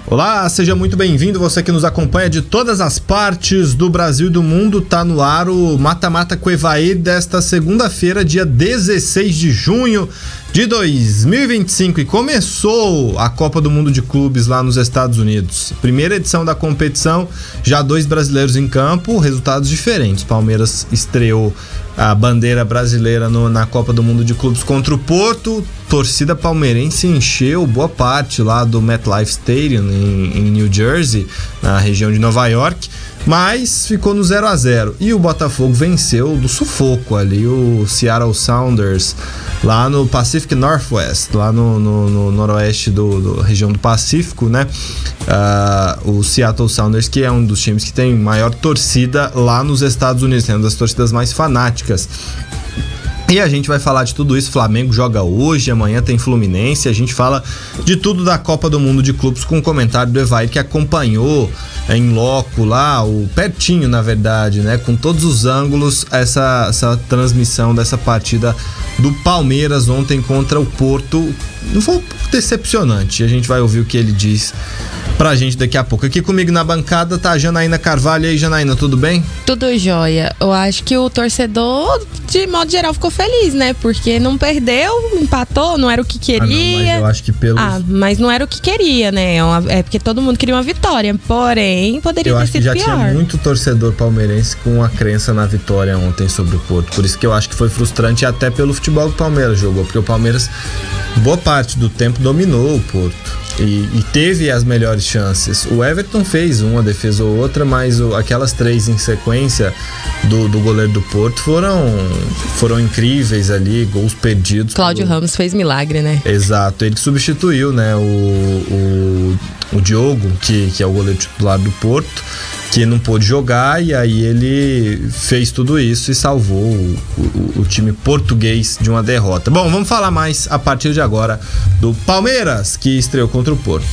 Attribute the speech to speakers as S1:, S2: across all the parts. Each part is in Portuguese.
S1: Olá, seja muito bem-vindo, você que nos acompanha de todas as partes do Brasil e do mundo. Tá no ar o Mata-Mata com Evair desta segunda-feira, dia 16 de junho de 2025, e começou a Copa do Mundo de Clubes lá nos Estados Unidos. Primeira edição da competição, já 2 brasileiros em campo, resultados diferentes. Palmeiras estreou a bandeira brasileira na Copa do Mundo de Clubes contra o Porto. Torcida palmeirense encheu boa parte lá do MetLife Stadium em New Jersey, na região de Nova York, mas ficou no 0-0. E o Botafogo venceu do sufoco ali o Seattle Sounders lá no Pacific Northwest, lá no noroeste da região do Pacífico, né? O Seattle Sounders, que é um dos times que tem maior torcida lá nos Estados Unidos, é uma das torcidas mais fanáticas. E a gente vai falar de tudo isso. Flamengo joga hoje, amanhã tem Fluminense. A gente fala de tudo da Copa do Mundo de Clubes com o comentário do Evair, que acompanhou em loco lá, pertinho na verdade, né, com todos os ângulos, essa transmissão dessa partida do Palmeiras ontem contra o Porto. Não foi um pouco decepcionante. A gente vai ouvir o que ele diz pra gente daqui a pouco. Aqui comigo na bancada tá a Janaína Carvalho. E aí, Janaína, tudo bem?
S2: Tudo jóia. Eu acho que o torcedor, de modo geral, ficou feliz, né? Porque não perdeu, empatou, não era o que queria.
S1: Não, mas eu acho que
S2: mas não era o que queria, né? É porque todo mundo queria uma vitória. Porém, poderia ter sido pior.
S1: Eu acho que já tinha muito torcedor palmeirense com a crença na vitória ontem sobre o Porto. Por isso que eu acho que foi frustrante, até pelo futebol que o Palmeiras jogou. Porque o Palmeiras, boa parte do tempo, dominou o Porto. E teve as melhores chances. O Everton fez uma defesa ou outra, mas aquelas 3 em sequência do goleiro do Porto foram incríveis ali, gols perdidos.
S2: Cláudio Ramos fez milagre, né?
S1: Exato, ele substituiu, né, o Diogo, que é o goleiro titular do Porto, que não pôde jogar, e aí ele fez tudo isso e salvou o time português de uma derrota. Bom, vamos falar mais a partir de agora do Palmeiras, que estreou contra o Porto.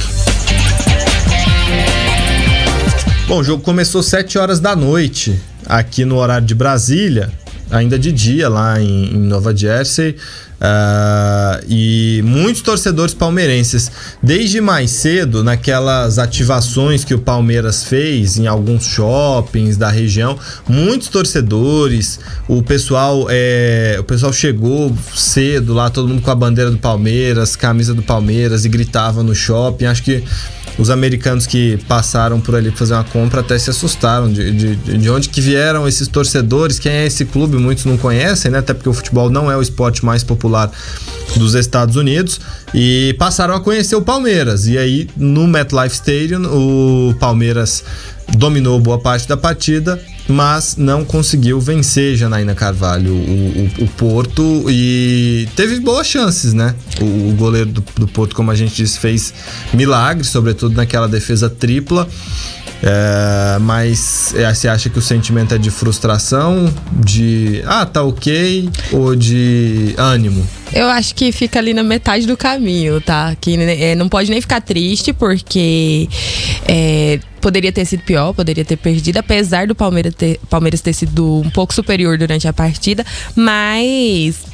S1: Bom, o jogo começou 7 horas da noite aqui no horário de Brasília, ainda de dia lá em Nova Jersey. E muitos torcedores palmeirenses, desde mais cedo, naquelas ativações que o Palmeiras fez em alguns shoppings da região, muitos torcedores, o pessoal chegou cedo lá, todo mundo com a bandeira do Palmeiras, camisa do Palmeiras, e gritava no shopping. Acho que os americanos que passaram por ali para fazer uma compra até se assustaram de onde que vieram esses torcedores, quem é esse clube, muitos não conhecem, né? Até porque o futebol não é o esporte mais popular dos Estados Unidos, e passaram a conhecer o Palmeiras. E aí, no MetLife Stadium, o Palmeiras dominou boa parte da partida, mas não conseguiu vencer, Janaína Carvalho, o Porto, e teve boas chances, né? O goleiro do Porto, como a gente disse, fez milagres, sobretudo naquela defesa tripla. Mas você acha que o sentimento é de frustração, de tá ok, ou de ânimo?
S2: Eu acho que fica ali na metade do caminho, tá? Que não pode nem ficar triste, porque poderia ter sido pior, poderia ter perdido, apesar do Palmeiras ter sido um pouco superior durante a partida, mas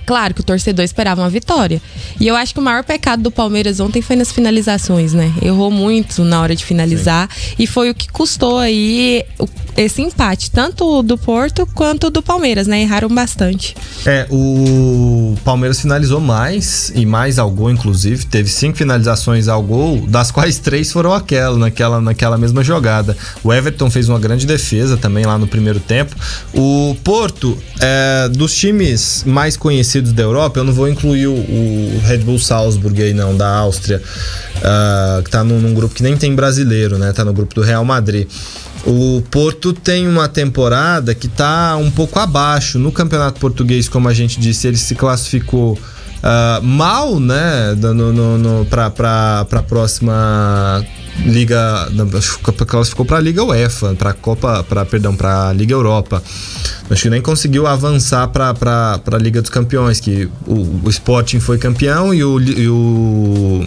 S2: claro que o torcedor esperava uma vitória. E eu acho que o maior pecado do Palmeiras ontem foi nas finalizações, né? Errou muito na hora de finalizar. Sim. E foi o que custou aí esse empate, tanto do Porto quanto do Palmeiras, né? Erraram bastante.
S1: O Palmeiras finalizou mais, e mais ao gol, inclusive. Teve 5 finalizações ao gol, das quais 3 foram naquela mesma jogada. O Everton fez uma grande defesa também lá no primeiro tempo. O Porto, dos times mais conhecidos da Europa, eu não vou incluir o Red Bull Salzburg aí não, da Áustria, que tá num grupo que nem tem brasileiro, né? Tá no grupo do Real Madrid. O Porto tem uma temporada que tá um pouco abaixo. No Campeonato Português, como a gente disse, ele se classificou mal, né? Para a próxima Liga, classificou para a Liga UEFA, para a Liga Europa. Acho que nem conseguiu avançar para a Liga dos Campeões, que o Sporting foi campeão e o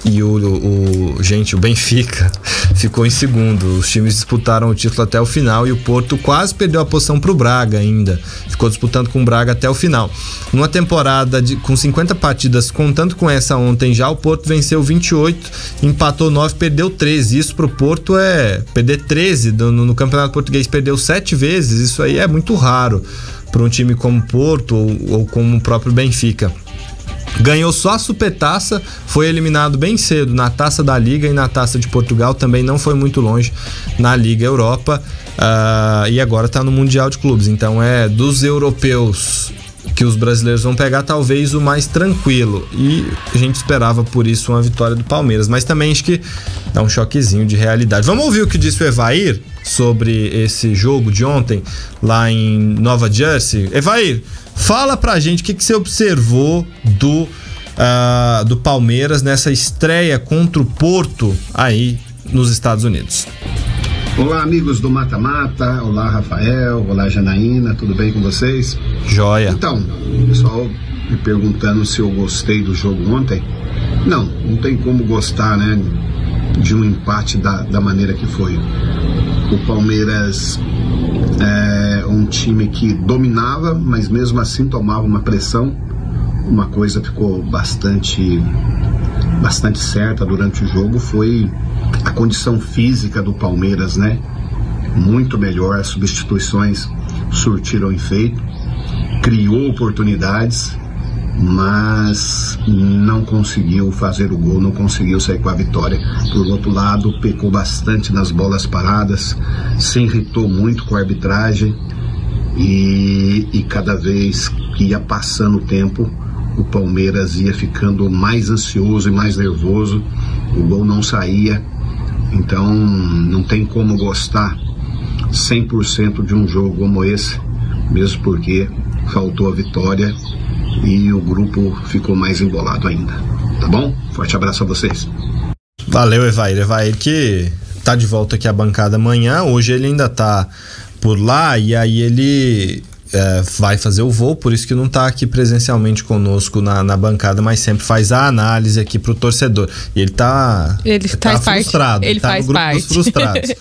S1: e o Benfica ficou em segundo. Os times disputaram o título até o final e o Porto quase perdeu a posição pro Braga ainda. Ficou disputando com o Braga até o final. Numa temporada com 50 partidas, contando com essa ontem já, o Porto venceu 28, empatou 9, perdeu 13. Isso pro Porto é perder 13 no Campeonato Português, perdeu 7 vezes. Isso aí é muito raro para um time como o Porto ou como o próprio Benfica. Ganhou só a Supertaça, foi eliminado bem cedo na Taça da Liga e na Taça de Portugal, também não foi muito longe na Liga Europa, e agora está no Mundial de Clubes. Então é dos europeus que os brasileiros vão pegar, talvez o mais tranquilo, e a gente esperava por isso uma vitória do Palmeiras, mas também acho que dá um choquezinho de realidade. Vamos ouvir o que disse o Evair sobre esse jogo de ontem lá em Nova Jersey. Evair, fala pra gente o que você observou do Palmeiras nessa estreia contra o Porto aí nos Estados Unidos.
S3: Olá, amigos do Mata Mata. Olá, Rafael. Olá, Janaína. Tudo bem com vocês?
S1: Joia.
S3: Então, o pessoal me perguntando se eu gostei do jogo ontem. Não tem como gostar, né, de um empate da maneira que foi. O Palmeiras é um time que dominava, mas mesmo assim tomava uma pressão. Uma coisa ficou bastante certa durante o jogo, foi a condição física do Palmeiras, né? Muito melhor, as substituições surtiram efeito, criou oportunidades, mas não conseguiu fazer o gol, não conseguiu sair com a vitória. Por outro lado, pecou bastante nas bolas paradas, se irritou muito com a arbitragem e cada vez que ia passando o tempo, o Palmeiras ia ficando mais ansioso e mais nervoso, o gol não saía. Então não tem como gostar 100% de um jogo como esse, mesmo porque faltou a vitória e o grupo ficou mais embolado ainda. Tá bom? Forte abraço a vocês.
S1: Valeu, Evair. Evair que tá de volta aqui à bancada amanhã. Hoje ele ainda tá por lá e aí ele vai fazer o voo, por isso que não tá aqui presencialmente conosco na bancada, mas sempre faz a análise aqui pro torcedor. E ele tá frustrado.
S2: Ele faz
S1: no grupo
S2: parte.
S1: Dos frustrados.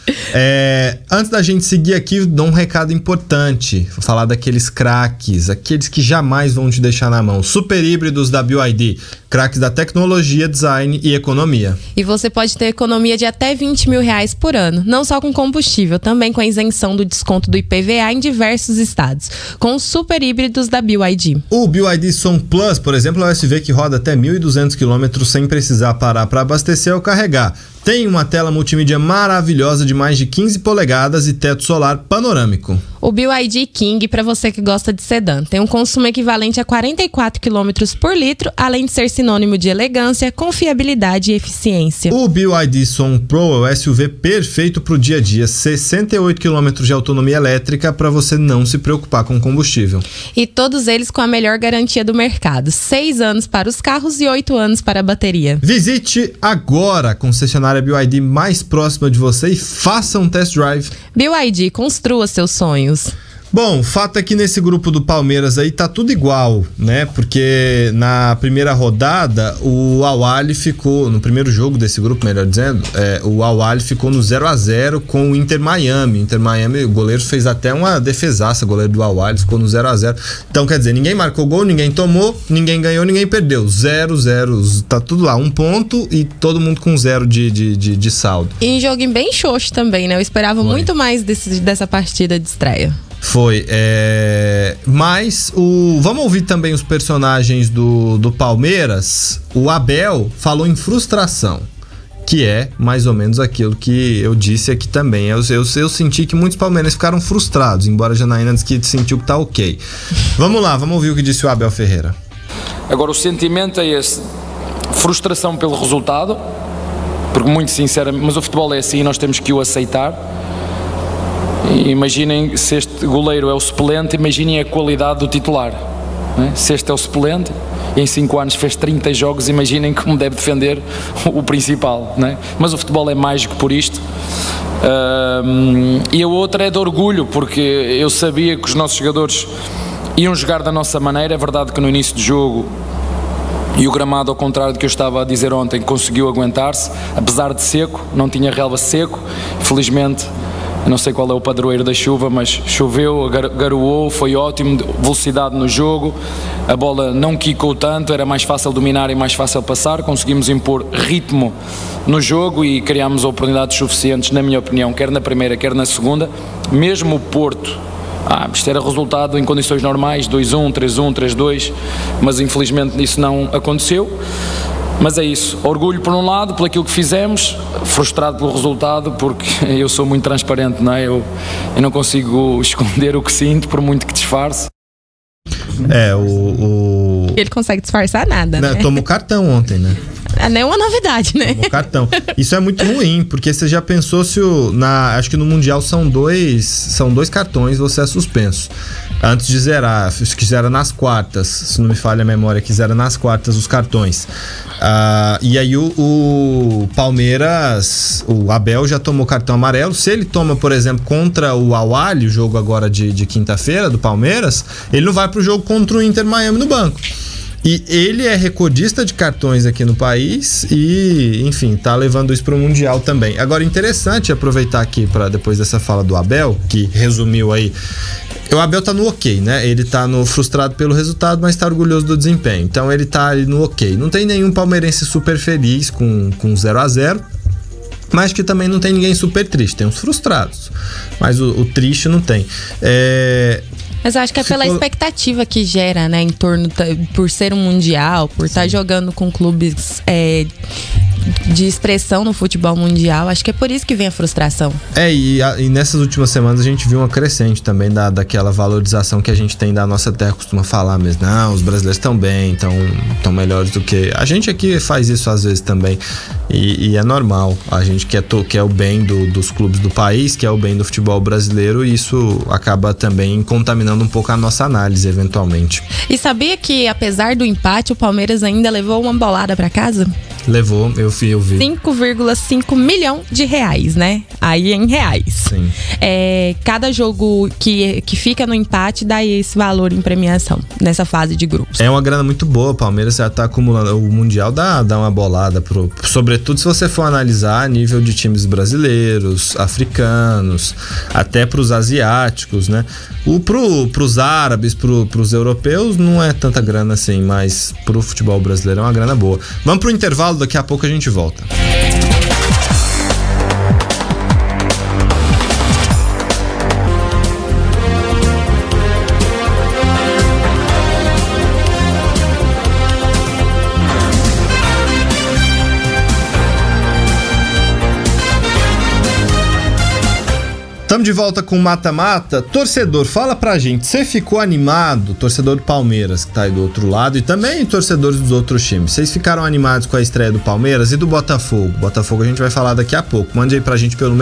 S1: Antes da gente seguir aqui, dou um recado importante. Vou falar daqueles craques, aqueles que jamais vão te deixar na mão. Super híbridos da BYD. Craques da tecnologia, design e economia.
S2: E você pode ter economia de até R$20 mil por ano. Não só com combustível, também com a isenção do desconto do IPVA em diversos estados. Com os super híbridos da BYD.
S1: O BYD Som Plus, por exemplo, é um SUV que roda até 1.200 km sem precisar parar para abastecer ou carregar. Tem uma tela multimídia maravilhosa de mais de 15 polegadas e teto solar panorâmico.
S2: O BYD King, para você que gosta de sedã, tem um consumo equivalente a 44 km por litro, além de ser sinônimo de elegância, confiabilidade e eficiência.
S1: O BYD Som Pro é o SUV perfeito para o dia a dia, 68 km de autonomia elétrica para você não se preocupar com combustível.
S2: E todos eles com a melhor garantia do mercado, 6 anos para os carros e 8 anos para a bateria.
S1: Visite agora a concessionária BYD mais próxima de você e faça um test drive.
S2: BYD, construa seus sonhos.
S1: Bom, o fato é que nesse grupo do Palmeiras aí tá tudo igual, né? Porque na primeira rodada o Al-Ahly ficou, no primeiro jogo desse grupo, melhor dizendo, o Al-Ahly ficou no 0-0 com o Inter Miami. O Inter Miami, o goleiro fez até uma defesaça, o goleiro do Al-Ahly ficou no 0-0. Então, quer dizer, ninguém marcou gol, ninguém tomou, ninguém ganhou, ninguém perdeu. 0-0, tá tudo lá, 1 ponto e todo mundo com 0 de saldo.
S2: E um joguinho bem xoxo também, né? Eu esperava muito mais dessa partida de estreia.
S1: Foi, mas vamos ouvir também os personagens do Palmeiras. O Abel falou em frustração, que é mais ou menos aquilo que eu disse aqui também. Eu senti que muitos palmeirenses ficaram frustrados, embora a Janaína disse que sentiu que tá ok. Vamos lá, vamos ouvir o que disse o Abel Ferreira.
S4: Agora o sentimento é esse, frustração pelo resultado, porque muito sinceramente, mas o futebol é assim e nós temos que o aceitar. Imaginem, se este goleiro é o suplente, imaginem a qualidade do titular, né? Se este é o suplente e em 5 anos fez 30 jogos, imaginem como deve defender o principal, né? Mas o futebol é mágico por isto. E a outra é de orgulho, porque eu sabia que os nossos jogadores iam jogar da nossa maneira. É verdade que no início do jogo E o gramado, ao contrário do que eu estava a dizer ontem, conseguiu aguentar-se, apesar de seco, não tinha relva seco. Felizmente, eu não sei qual é o padroeiro da chuva, mas choveu, garoou, foi ótimo, velocidade no jogo, a bola não quicou tanto, era mais fácil dominar e mais fácil passar, conseguimos impor ritmo no jogo e criámos oportunidades suficientes, na minha opinião, quer na primeira, quer na segunda. Mesmo o Porto, isto era resultado em condições normais, 2-1, 3-1, 3-2, mas infelizmente isso não aconteceu. Mas é isso, orgulho por um lado pelo aquilo que fizemos, frustrado pelo resultado, porque eu sou muito transparente, não é? Eu não consigo esconder o que sinto, por muito que disfarce.
S2: Ele consegue disfarçar nada, né?
S1: Tomou cartão ontem, né?
S2: Não é uma novidade, né?
S1: Tomou cartão. Isso é muito ruim, porque você já pensou se acho que no Mundial são dois cartões, você é suspenso. Antes de zerar, que zera nas quartas, se não me falha a memória, que zera nas quartas os cartões. E aí o Palmeiras, o Abel já tomou cartão amarelo. Se ele toma, por exemplo, contra o Al-Ahly, o jogo agora de quinta-feira do Palmeiras, ele não vai pro jogo contra o Inter Miami no banco. E ele é recordista de cartões aqui no país e, enfim, tá levando isso pro Mundial também. Agora, interessante aproveitar aqui para depois dessa fala do Abel, que resumiu aí. O Abel tá no ok, né? Ele tá frustrado pelo resultado, mas tá orgulhoso do desempenho. Então ele tá ali no ok. Não tem nenhum palmeirense super feliz com 0-0. Mas que também não tem ninguém super triste. Tem uns frustrados. Mas o triste não tem.
S2: Mas eu acho que é pela expectativa que gera, né? Em torno, por ser um mundial, por estar jogando com clubes de expressão no futebol mundial. Acho que é por isso que vem a frustração.
S1: E nessas últimas semanas a gente viu uma crescente também daquela valorização que a gente tem da nossa terra, costuma falar mesmo. Não, os brasileiros estão bem, estão melhores do que... A gente aqui faz isso às vezes também. E é normal. A gente quer o bem dos clubes do país, quer o bem do futebol brasileiro, e isso acaba também contaminando um pouco a nossa análise, eventualmente.
S2: E sabia que, apesar do empate, o Palmeiras ainda levou uma bolada pra casa?
S1: Levou, eu vi.
S2: 5,5 milhão de reais, né? Aí em reais.
S1: Sim.
S2: Cada jogo que fica no empate dá esse valor em premiação nessa fase de grupos. É
S1: uma grana muito boa. O Palmeiras já tá acumulando. O Mundial dá uma bolada, sobretudo se você for analisar a nível de times brasileiros, africanos, até pros asiáticos, né? Pros árabes, pros europeus, não é tanta grana assim, mas pro futebol brasileiro é uma grana boa. Vamos pro intervalo, daqui a pouco a gente volta. Estamos de volta com o Mata-Mata. Torcedor, fala pra gente, você ficou animado, torcedor do Palmeiras, que tá aí do outro lado, e também torcedores dos outros times, vocês ficaram animados com a estreia do Palmeiras e do Botafogo? Botafogo a gente vai falar daqui a pouco. Mande aí pra gente pelo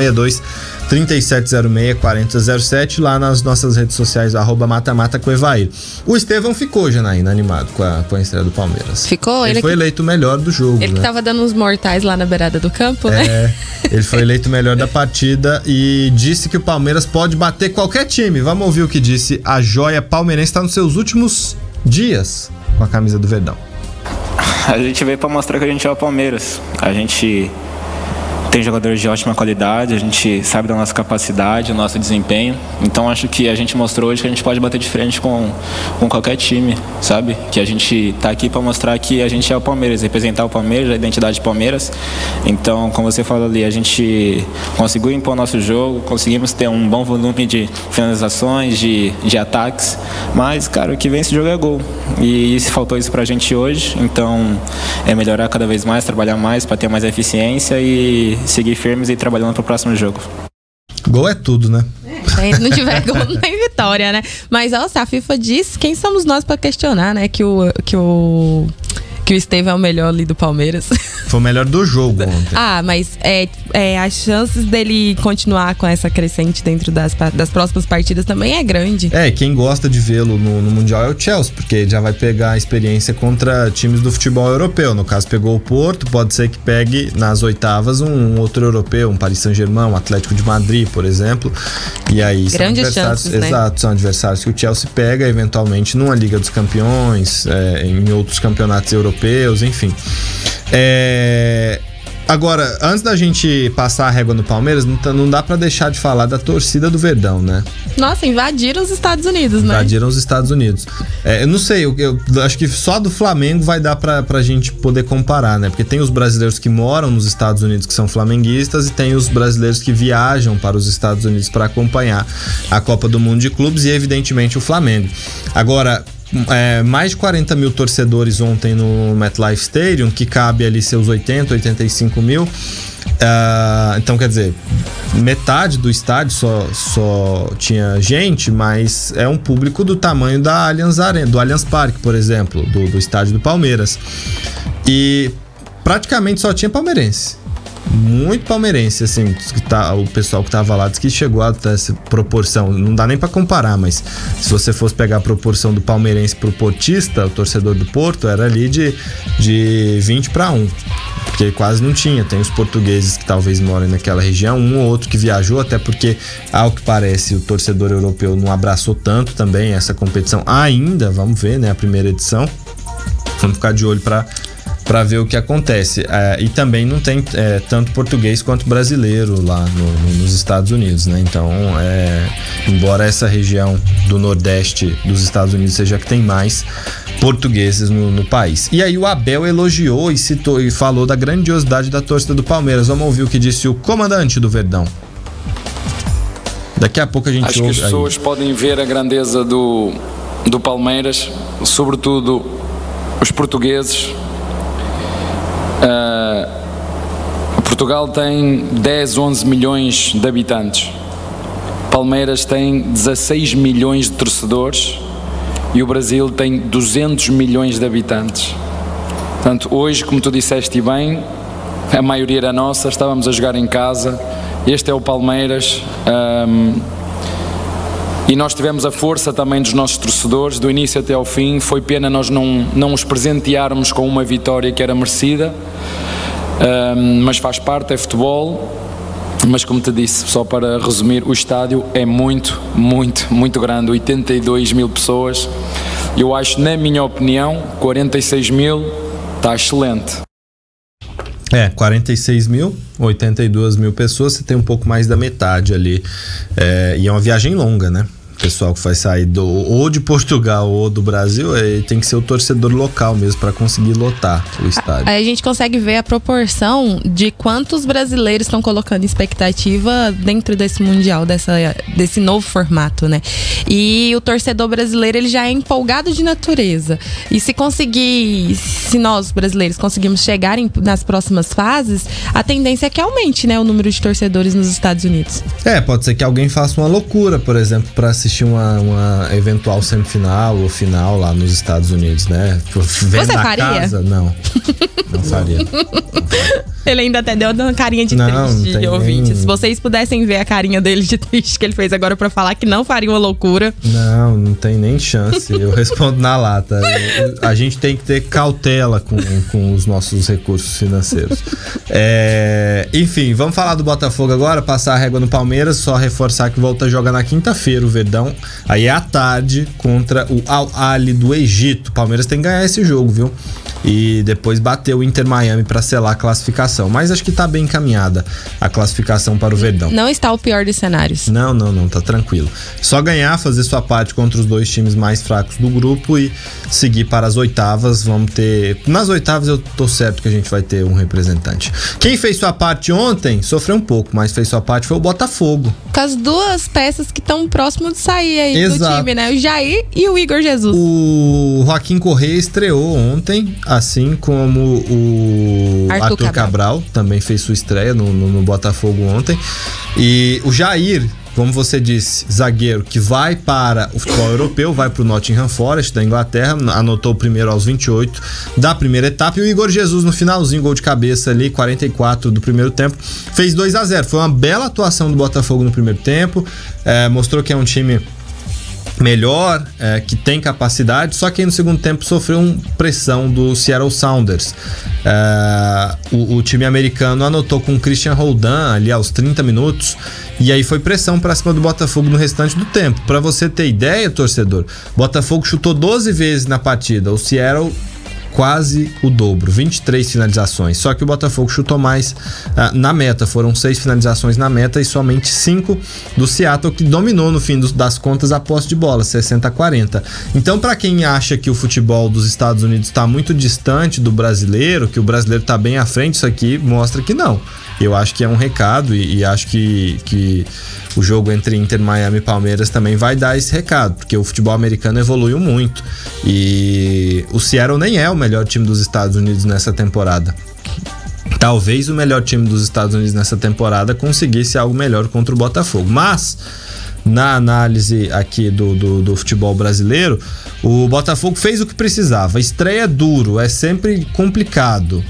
S1: 62-3706-4007, lá nas nossas redes sociais, @Mata-Mata com Evair. O Estevão ficou, Janaína, animado com a estreia do Palmeiras.
S2: Ficou?
S1: Ele foi eleito o melhor do jogo.
S2: Ele que tava dando uns mortais lá na beirada do campo, né?
S1: Ele foi eleito o melhor da partida e disse que o Palmeiras pode bater qualquer time. Vamos ouvir o que disse a joia palmeirense. Está nos seus últimos dias com a camisa do Verdão.
S5: A gente veio para mostrar que a gente é o Palmeiras. A gente tem jogadores de ótima qualidade, a gente sabe da nossa capacidade, do nosso desempenho. Então acho que a gente mostrou hoje que a gente pode bater de frente com qualquer time, sabe? Que a gente tá aqui para mostrar que a gente é o Palmeiras, representar o Palmeiras, a identidade de Palmeiras. Então, como você falou ali, a gente conseguiu impor nosso jogo, conseguimos ter um bom volume de finalizações, de ataques. Mas, cara, o que vem esse jogo é gol. E faltou isso pra gente hoje. Então, é melhorar cada vez mais, trabalhar mais para ter mais eficiência e seguir firmes e trabalhando pro próximo jogo.
S1: Gol é tudo, né?
S2: Se não tiver gol, não tem vitória, né? Mas, a FIFA diz, quem somos nós pra questionar, né? Que o Estevão é o melhor ali do Palmeiras.
S1: Foi o melhor do jogo ontem.
S2: Mas as chances dele continuar com essa crescente dentro das próximas partidas também é grande.
S1: Quem gosta de vê-lo no Mundial é o Chelsea, porque ele já vai pegar a experiência contra times do futebol europeu. No caso, pegou o Porto, pode ser que pegue nas oitavas um outro europeu, um Paris Saint-Germain, um Atlético de Madrid, por exemplo. E aí
S2: grandes chances, né?
S1: Exato, são adversários que o Chelsea pega eventualmente numa Liga dos Campeões, em outros campeonatos europeus europeus, enfim. Agora, antes da gente passar a régua no Palmeiras, não dá pra deixar de falar da torcida do Verdão, né?
S2: Nossa, invadiram os Estados Unidos, né?
S1: Invadiram os Estados Unidos. Eu não sei, eu acho que só do Flamengo vai dar pra gente poder comparar, né? Porque tem os brasileiros que moram nos Estados Unidos que são flamenguistas e tem os brasileiros que viajam para os Estados Unidos para acompanhar a Copa do Mundo de Clubes e, evidentemente, o Flamengo. Agora, mais de 40 mil torcedores ontem no MetLife Stadium, que cabe ali seus 80, 85 mil. Então, quer dizer, metade do estádio só tinha gente, mas é um público do tamanho da Allianz Arena, do Allianz Parque, por exemplo, do estádio do Palmeiras. E praticamente só tinha palmeirense. Muito palmeirense, assim, o pessoal que tava lá disse que chegou a essa proporção, não dá nem pra comparar, mas se você fosse pegar a proporção do palmeirense pro portista, o torcedor do Porto, era ali de 20-1, porque quase não tinha. Tem os portugueses que talvez morem naquela região, um ou outro que viajou, até porque, ao que parece, o torcedor europeu não abraçou tanto também essa competição ainda, vamos ver, né, a primeira edição, vamos ficar de olho pra ver o que acontece. E também não tem tanto português quanto brasileiro lá nos Estados Unidos, né? Então, embora essa região do Nordeste dos Estados Unidos seja que tem mais portugueses no país. E aí o Abel elogiou e citou e falou da grandiosidade da torcida do Palmeiras. Vamos ouvir o que disse o comandante do Verdão. Daqui a pouco a gente
S4: ouve. Acho que as pessoas podem ver a grandeza do Palmeiras, sobretudo os portugueses. Portugal tem 10, 11 milhões de habitantes. Palmeiras tem 16 milhões de torcedores e o Brasil tem 200 milhões de habitantes. Portanto, hoje, como tu disseste bem, a maioria era nossa, estávamos a jogar em casa. Este é o Palmeiras. E nós tivemos a força também dos nossos torcedores, do início até ao fim. Foi pena nós não os presentearmos com uma vitória que era merecida, mas faz parte, é futebol. Mas como te disse, só para resumir, o estádio é muito, muito, muito grande, 82 mil pessoas. Eu acho, na minha opinião, 46 mil está excelente.
S1: 46 mil, 82 mil pessoas, você tem um pouco mais da metade ali. E é uma viagem longa, né? O pessoal que vai sair ou de Portugal ou do Brasil, tem que ser o torcedor local mesmo para conseguir lotar o estádio.
S2: Aí a gente consegue ver a proporção de quantos brasileiros estão colocando expectativa dentro desse Mundial, desse novo formato, né? E o torcedor brasileiro, ele já é empolgado de natureza. E se nós brasileiros conseguimos chegar nas próximas fases, a tendência é que aumente, né, o número de torcedores nos Estados Unidos.
S1: Pode ser que alguém faça uma loucura, por exemplo, para assistir uma eventual semifinal ou final lá nos Estados Unidos, né?
S2: Você faria?
S1: Casa, não faria.
S2: Ele ainda até deu uma carinha de triste, ouvinte. Se vocês pudessem ver a carinha dele de triste que ele fez agora pra falar que não faria uma loucura.
S1: Não tem nem chance. Eu respondo na lata. A gente tem que ter cautela com os nossos recursos financeiros. Enfim, vamos falar do Botafogo agora, passar a régua no Palmeiras, só reforçar que volta a jogar na quinta-feira o Verdão. Aí é à tarde contra o Al-Ahly do Egito. O Palmeiras tem que ganhar esse jogo, viu? E depois bater o Inter Miami para selar a classificação. Mas acho que tá bem encaminhada a classificação para o Verdão.
S2: Não está o pior dos cenários.
S1: Não, tá tranquilo. Só ganhar, fazer sua parte contra os dois times mais fracos do grupo e seguir para as oitavas. Vamos ter... Nas oitavas eu tô certo que a gente vai ter um representante. Quem fez sua parte ontem, sofreu um pouco, mas fez sua parte foi o Botafogo.
S2: Com as duas peças que estão próximo de sair aí.
S1: Exato.
S2: Do time, né? O Jair e o Igor Jesus.
S1: O Joaquim Correa estreou ontem, assim como o Arthur Cabral também fez sua estreia no Botafogo ontem. E o Jair, como você disse, zagueiro que vai para o futebol europeu, vai para o Nottingham Forest da Inglaterra, anotou o primeiro aos 28 da primeira etapa, e o Igor Jesus no finalzinho, gol de cabeça ali, 44 do primeiro tempo, fez 2-0. Foi uma bela atuação do Botafogo no primeiro tempo, mostrou que é um time melhor, que tem capacidade, só que aí no segundo tempo sofreu uma pressão do Seattle Sounders. O time americano anotou com o Christian Roldan ali aos 30 minutos, e aí foi pressão pra cima do Botafogo no restante do tempo. Pra você ter ideia, torcedor, Botafogo chutou 12 vezes na partida, o Seattle quase o dobro, 23 finalizações. Só que o Botafogo chutou mais na meta, foram 6 finalizações na meta e somente 5 do Seattle, que dominou no fim das contas a posse de bola, 60-40. Então, para quem acha que o futebol dos Estados Unidos está muito distante do brasileiro, que o brasileiro está bem à frente, isso aqui mostra que não. Eu acho que é um recado e acho que o jogo entre Inter, Miami e Palmeiras também vai dar esse recado, porque o futebol americano evoluiu muito e o Seattle nem é o melhor time dos Estados Unidos nessa temporada. Talvez o melhor time dos Estados Unidos nessa temporada conseguisse algo melhor contra o Botafogo, mas na análise aqui do futebol brasileiro, o Botafogo fez o que precisava. Estreia duro, é sempre complicado.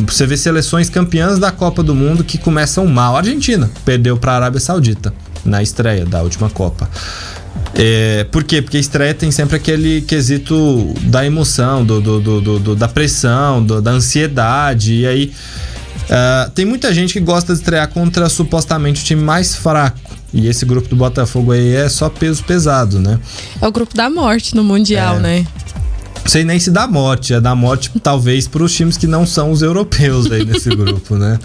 S1: Você vê seleções campeãs da Copa do Mundo que começam mal. A Argentina perdeu para a Arábia Saudita na estreia da última Copa. Por quê? Porque a estreia tem sempre aquele quesito da emoção, da pressão, da ansiedade. E aí tem muita gente que gosta de estrear contra supostamente o time mais fraco. E esse grupo do Botafogo aí é só peso pesado, né?
S2: É o grupo da morte no Mundial, né?
S1: Não sei nem se dá morte, é dar morte talvez para os times que não são os europeus aí nesse grupo, né?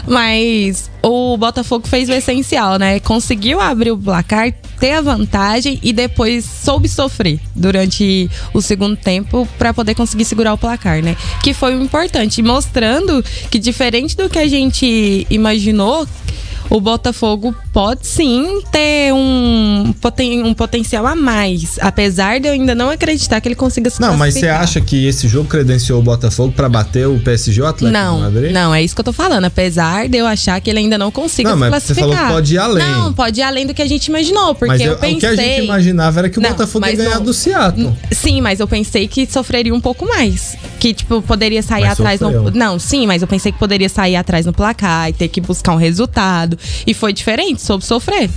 S2: Mas o Botafogo fez o essencial, né? Conseguiu abrir o placar, ter a vantagem e depois soube sofrer durante o segundo tempo para poder conseguir segurar o placar, né? Que foi o importante, mostrando que diferente do que a gente imaginou, o Botafogo pode sim ter um potencial a mais, apesar de eu ainda não acreditar que ele consiga se classificar.
S1: Não, mas você acha que esse jogo credenciou o Botafogo para bater o PSG ou o Atlético de Madrid?
S2: Não, é isso que eu tô falando, apesar de eu achar que ele ainda não consiga se classificar.
S1: Você falou que pode ir além.
S2: Não, pode ir além do que a gente imaginou, porque
S1: mas
S2: eu pensei...
S1: O que a gente imaginava era que o Botafogo ia ganhar do Seattle.
S2: Sim, mas eu pensei que sofreria um pouco mais, que tipo, poderia sair atrás no... Não, sim, mas eu pensei que poderia sair atrás no placar e ter que buscar um resultado. E foi diferente, soube sofrer.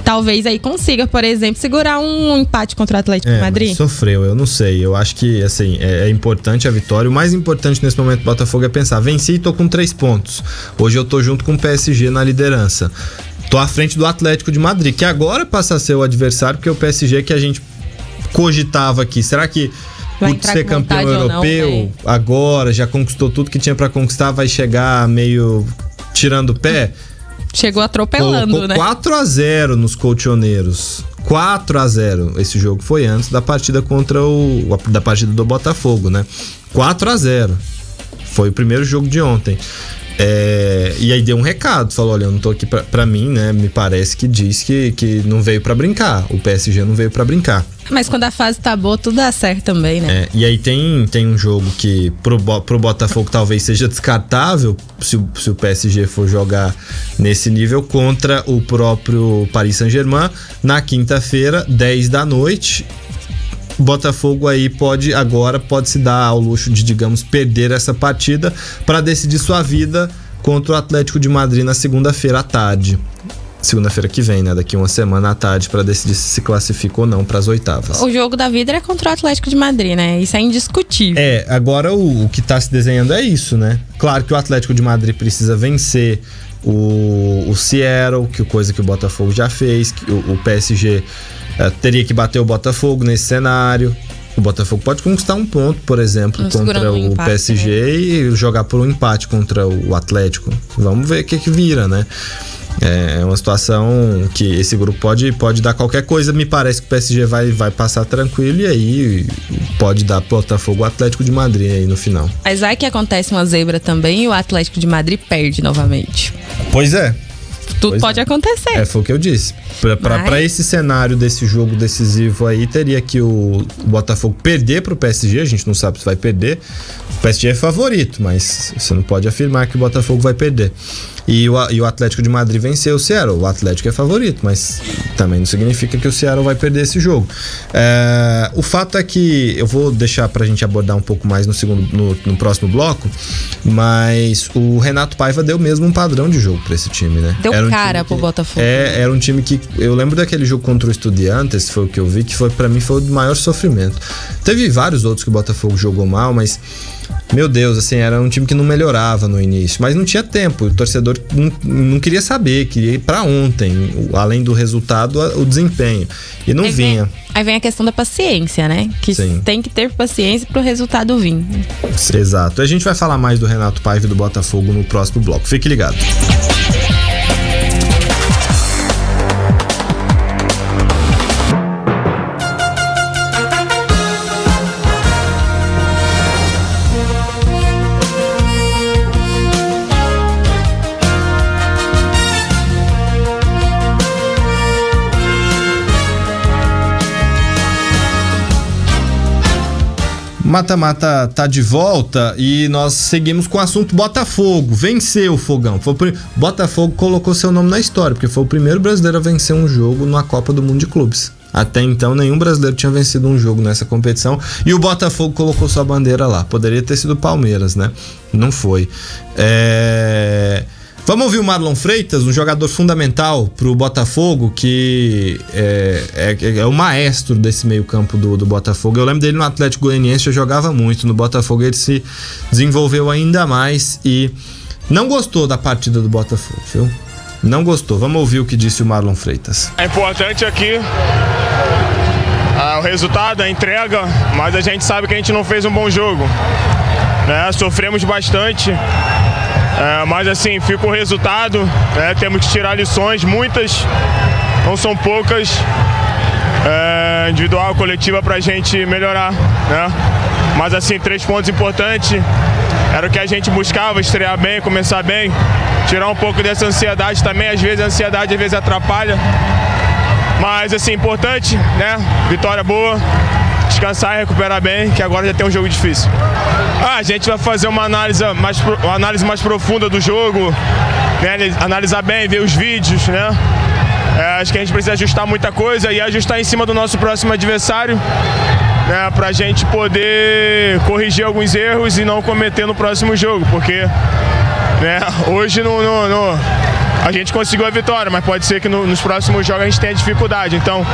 S2: Talvez aí consiga, por exemplo, segurar um empate contra o Atlético de Madrid.
S1: Mas sofreu, eu não sei. Eu acho que assim, é importante a vitória. O mais importante nesse momento do Botafogo é pensar: venci e tô com 3 pontos. Hoje eu tô junto com o PSG na liderança. Tô à frente do Atlético de Madrid, que agora passa a ser o adversário, porque o PSG que a gente cogitava aqui. Será que por ser campeão europeu, não, agora já conquistou tudo que tinha pra conquistar, vai chegar meio tirando o pé?
S2: Chegou atropelando, né?
S1: 4-0 nos colchoneiros. 4-0. Esse jogo foi antes da partida da partida do Botafogo, né? 4-0. Foi o primeiro jogo de ontem. E aí deu um recado, falou: olha, eu não tô aqui pra mim, né? Me parece que diz que não veio pra brincar. O PSG não veio pra brincar.
S2: Mas quando a fase tá boa, tudo dá certo também, né?
S1: E aí tem um jogo que pro Botafogo talvez seja descartável se o PSG for jogar nesse nível, contra o próprio Paris Saint-Germain na quinta-feira, 10 da noite. Botafogo aí pode se dar ao luxo de, digamos, perder essa partida para decidir sua vida contra o Atlético de Madrid na segunda-feira à tarde. Segunda-feira que vem, né? Daqui uma semana à tarde, para decidir se classifica ou não para as oitavas.
S2: O jogo da vida é contra o Atlético de Madrid, né? Isso é indiscutível.
S1: Agora o que tá se desenhando é isso, né? Claro que o Atlético de Madrid precisa vencer o Seattle, que coisa que o Botafogo já fez, que o PSG teria que bater o Botafogo nesse cenário. O Botafogo pode conquistar um ponto, por exemplo, contra o empate, PSG, né? E jogar por um empate contra o Atlético. Vamos ver o que vira, né? É uma situação que esse grupo pode dar qualquer coisa. Me parece que o PSG vai passar tranquilo, e aí pode dar Botafogo o Atlético de Madrid aí no final.
S2: Mas vai que acontece uma zebra também e o Atlético de Madrid perde novamente.
S1: Pois é.
S2: Tudo pode acontecer.
S1: Foi o que eu disse. Pra esse cenário desse jogo decisivo aí, teria que o Botafogo perder pro PSG. A gente não sabe se vai perder. O PSG é favorito, mas você não pode afirmar que o Botafogo vai perder. E o Atlético de Madrid venceu o Seattle. O Atlético é favorito, mas também não significa que o Seattle vai perder esse jogo. O fato é que eu vou deixar pra gente abordar um pouco mais no próximo bloco, mas o Renato Paiva deu mesmo um padrão de jogo pra esse time, né?
S2: Deu cara pro Botafogo.
S1: Era um time que... Eu lembro daquele jogo contra o Estudiantes, foi o que eu vi, que pra mim foi o maior sofrimento. Teve vários outros que o Botafogo jogou mal, mas... Meu Deus, assim, era um time que não melhorava no início, mas não tinha tempo. O torcedor não queria saber, queria ir pra ontem, além do resultado, o desempenho. E não vinha.
S2: Aí vem a questão da paciência, né? Que tem que ter paciência pro resultado vir.
S1: Exato. A gente vai falar mais do Renato Paiva e do Botafogo no próximo bloco. Fique ligado. Mata-mata tá de volta e nós seguimos com o assunto Botafogo. Venceu o Fogão. Botafogo colocou seu nome na história, porque foi o primeiro brasileiro a vencer um jogo na Copa do Mundo de Clubes. Até então, nenhum brasileiro tinha vencido um jogo nessa competição. E o Botafogo colocou sua bandeira lá. Poderia ter sido o Palmeiras, né? Não foi. Vamos ouvir o Marlon Freitas, um jogador fundamental pro Botafogo, que é o maestro desse meio campo do Botafogo. Eu lembro dele no Atlético Goianiense, eu jogava muito. No Botafogo ele se desenvolveu ainda mais e não gostou da partida do Botafogo, viu? Não gostou. Vamos ouvir o que disse o Marlon Freitas.
S6: É importante aqui o resultado, a entrega, mas a gente sabe que a gente não fez um bom jogo, né? Sofremos bastante. Mas assim, fica o resultado, né? Temos que tirar lições, muitas, não são poucas, individual, coletiva, pra gente melhorar, né? Mas assim, 3 pontos importantes, era o que a gente buscava, estrear bem, começar bem, tirar um pouco dessa ansiedade também, às vezes a ansiedade atrapalha, mas assim, importante, né? Vitória boa, descansar e recuperar bem, que agora já tem um jogo difícil. A gente vai fazer uma análise mais profunda do jogo, né? Analisar bem, ver os vídeos, né? Acho que a gente precisa ajustar muita coisa e ajustar em cima do nosso próximo adversário, né? Pra gente poder corrigir alguns erros e não cometer no próximo jogo, porque, né, hoje a gente conseguiu a vitória, mas pode ser que nos próximos jogos a gente tenha dificuldade. Então,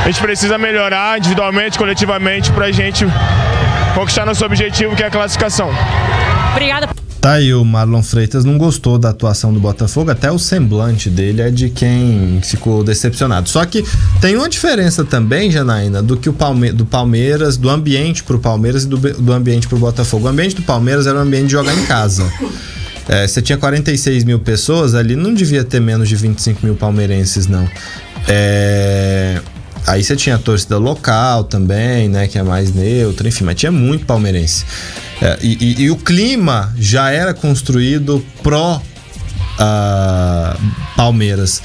S6: a gente precisa melhorar individualmente, coletivamente, pra gente conquistar nosso objetivo, que é a classificação.
S2: Obrigada.
S1: Tá aí, o Marlon Freitas não gostou da atuação do Botafogo, até o semblante dele é de quem ficou decepcionado. Só que tem uma diferença também, Janaína, do que do Palmeiras, do ambiente pro Palmeiras e do ambiente pro Botafogo. O ambiente do Palmeiras era um ambiente de jogar em casa. Você tinha 46 mil pessoas, ali não devia ter menos de 25 mil palmeirenses, não. Aí você tinha a torcida local também, né, que é mais neutra, enfim, mas tinha muito palmeirense. E o clima já era construído pró Palmeiras.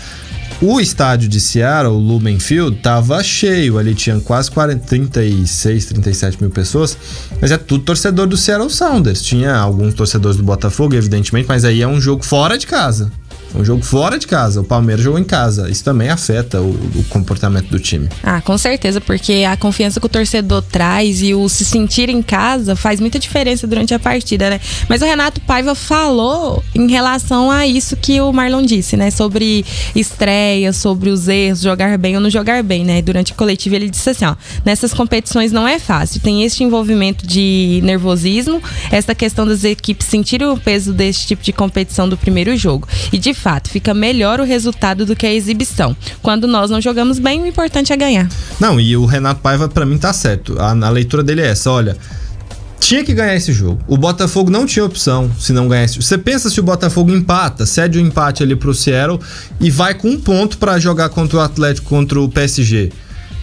S1: O estádio de Seattle, o Lumen Field, tava cheio, ali tinha quase 36, 37 mil pessoas, mas é tudo torcedor do Seattle Sounders. Tinha alguns torcedores do Botafogo, evidentemente, mas aí é um jogo fora de casa. Um jogo fora de casa, o Palmeiras jogou em casa. Isso também afeta o comportamento do time.
S2: Com certeza, porque a confiança que o torcedor traz e o se sentir em casa faz muita diferença durante a partida, né? Mas o Renato Paiva falou em relação a isso que o Marlon disse, né? Sobre estreia, sobre os erros, jogar bem ou não jogar bem, né? Durante a coletiva ele disse assim, nessas competições não é fácil, tem este envolvimento de nervosismo, essa questão das equipes sentirem o peso desse tipo de competição do primeiro jogo. E de fato, fica melhor o resultado do que a exibição. Quando nós não jogamos bem, o importante é ganhar.
S1: Não, e o Renato Paiva, pra mim, tá certo. A leitura dele é essa, olha, tinha que ganhar esse jogo. O Botafogo não tinha opção se não ganhasse. Você pensa se o Botafogo empata, cede o empate ali pro Seattle e vai com 1 ponto pra jogar contra o Atlético, contra o PSG.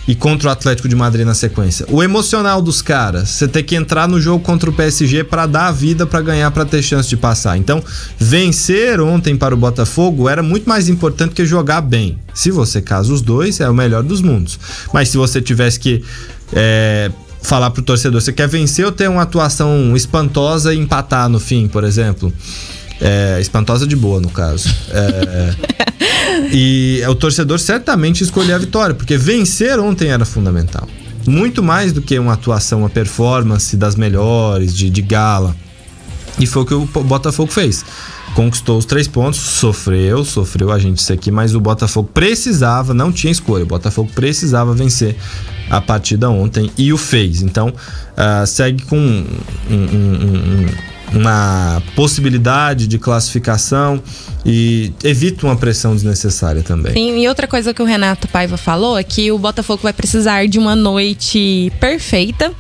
S1: E contra o Atlético de Madrid na sequência. O emocional dos caras, você tem que entrar no jogo contra o PSG para dar a vida, para ganhar, para ter chance de passar. Então, vencer ontem para o Botafogo era muito mais importante que jogar bem. Se você casa os dois, é o melhor dos mundos. Mas se você tivesse que falar pro torcedor, você quer vencer ou ter uma atuação espantosa e empatar no fim, por exemplo? Espantosa de boa, no caso. E o torcedor certamente escolheu a vitória, porque vencer ontem era fundamental. Muito mais do que uma atuação, uma performance das melhores, de gala. E foi o que o Botafogo fez. conquistou os 3 pontos, sofreu, a gente isso aqui, mas o Botafogo precisava, não tinha escolha, o Botafogo precisava vencer a partida ontem e o fez. Então, segue com uma possibilidade de classificação e evita uma pressão desnecessária também.
S2: Sim, e outra coisa que o Renato Paiva falou é que o Botafogo vai precisar de uma noite perfeita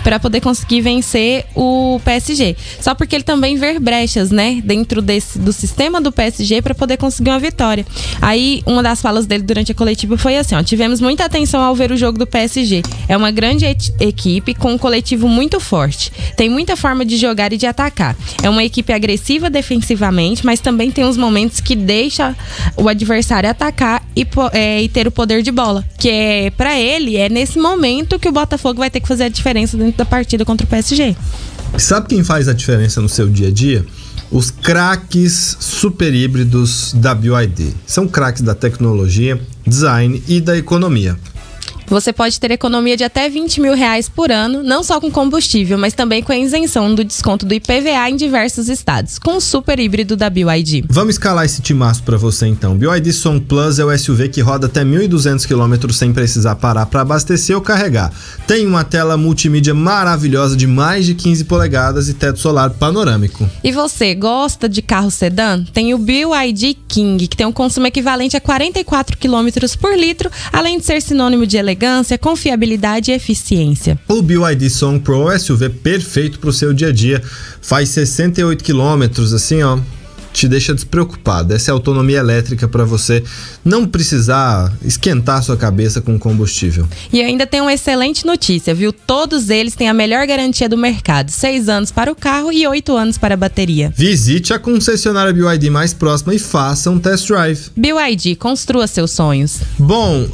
S2: para poder conseguir vencer o PSG. Só porque ele também vê brechas, né, dentro do sistema do PSG para poder conseguir uma vitória. Aí, uma das falas dele durante a coletiva foi assim, ó: tivemos muita atenção ao ver o jogo do PSG. É uma grande equipe com um coletivo muito forte. Tem muita forma de jogar e de atacar. É uma equipe agressiva defensivamente, mas também tem uns momentos que deixa o adversário atacar e ter o poder de bola. Que é, pra ele, é nesse momento que o Botafogo vai ter que fazer a diferença dentro da partida contra o PSG.
S1: Sabe quem faz a diferença no seu dia a dia? Os craques super híbridos da BYD. São craques da tecnologia, design e da economia.
S2: Você pode ter economia de até R$20 mil por ano, não só com combustível, mas também com a isenção do desconto do IPVA em diversos estados, com o super híbrido da BYD.
S1: Vamos escalar esse timaço para você então. BYD Song Plus é o SUV que roda até 1.200 km sem precisar parar para abastecer ou carregar. Tem uma tela multimídia maravilhosa de mais de 15 polegadas e teto solar panorâmico.
S2: E você gosta de carro sedã? Tem o BYD King, que tem um consumo equivalente a 44 km por litro, além de ser sinônimo de elegância, confiabilidade e eficiência.
S1: O BYD Song Pro é o SUV perfeito para o seu dia a dia. Faz 68 km, assim, ó, te deixa despreocupado. Essa é a autonomia elétrica para você não precisar esquentar sua cabeça com combustível.
S2: E ainda tem uma excelente notícia, viu? Todos eles têm a melhor garantia do mercado: 6 anos para o carro e 8 anos para a bateria.
S1: Visite a concessionária BYD mais próxima e faça um test drive.
S2: BYD, construa seus sonhos.
S1: Bom,